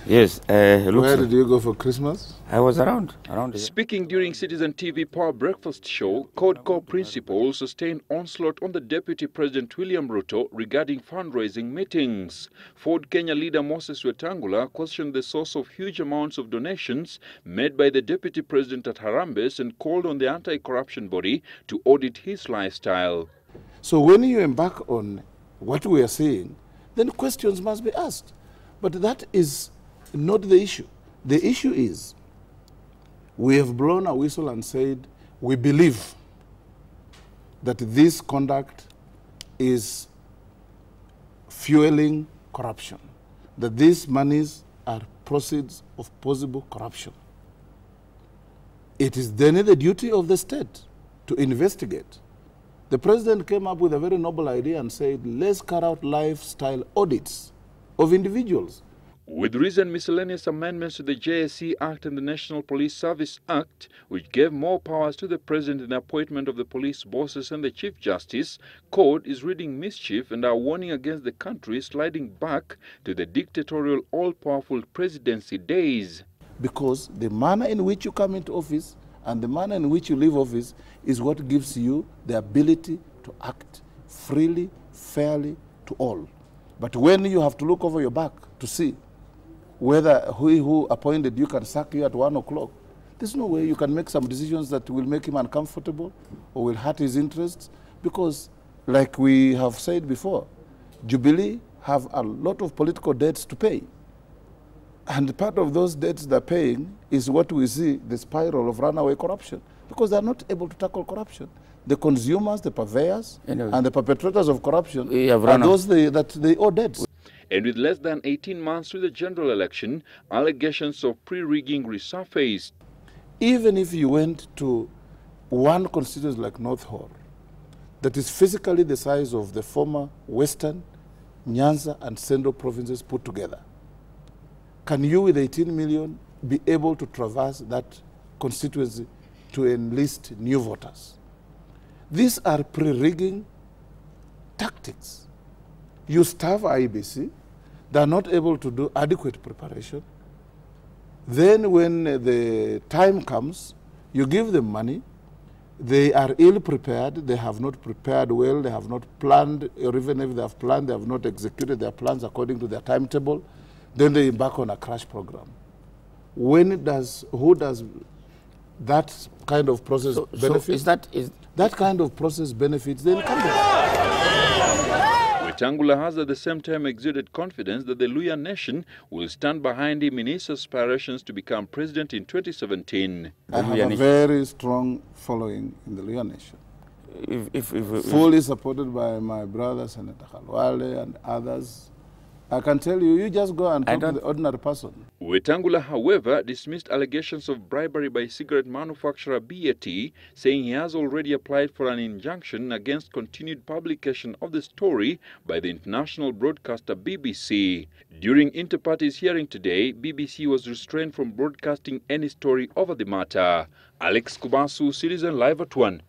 Yes. Where did you go for Christmas? I was around here. Speaking during Citizen TV Power Breakfast Show, Code Core Principal sustained onslaught on the Deputy President William Ruto regarding fundraising meetings. Ford Kenya leader Moses Wetangula questioned the source of huge amounts of donations made by the Deputy President at Harambes and called on the anti-corruption body to audit his lifestyle. So when you embark on what we are saying, then questions must be asked. But that is not the issue. The issue is we have blown a whistle and said we believe that this conduct is fueling corruption, that these monies are proceeds of possible corruption. It is then the duty of the state to investigate. The president came up with a very noble idea and said, let's carry out lifestyle audits of individuals. With recent miscellaneous amendments to the JSC Act and the National Police Service Act, which gave more powers to the President in the appointment of the police bosses and the Chief Justice, Code is reading mischief and are warning against the country sliding back to the dictatorial all-powerful presidency days. Because the manner in which you come into office and the manner in which you leave office is what gives you the ability to act freely, fairly to all. But when you have to look over your back to see whether who appointed you can sack you at 1 o'clock, there's no way you can make some decisions that will make him uncomfortable or will hurt his interests, because like we have said before, Jubilee have a lot of political debts to pay. And part of those debts they're paying is what we see, the spiral of runaway corruption, because they're not able to tackle corruption. The consumers, the purveyors, and the perpetrators of corruption are those that they owe debts. And with less than 18 months to the general election, allegations of pre-rigging resurfaced. Even if you went to one constituency like North Hall, that is physically the size of the former Western, Nyanza, and Central provinces put together, can you, with 18 million, be able to traverse that constituency to enlist new voters? These are pre-rigging tactics. You starve IEBC, they're not able to do adequate preparation. Then when the time comes, you give them money, they are ill-prepared, they have not prepared well, they have not planned, or even if they have planned, they have not executed their plans according to their timetable. Then they embark on a crash program. Who does that kind of process benefit? So that kind of process benefits the incumbent. Wetangula has at the same time exuded confidence that the Luhya nation will stand behind him in his aspirations to become president in 2017. I have a very strong following in the Luhya nation. Fully supported by my brother, Senator Khalwale, and others. I can tell you, you just go and talk to the ordinary person. Wetangula, however, dismissed allegations of bribery by cigarette manufacturer BAT, saying he has already applied for an injunction against continued publication of the story by the international broadcaster BBC. During Interparty's hearing today, BBC was restrained from broadcasting any story over the matter. Alex Kubasu, Citizen Live at 1.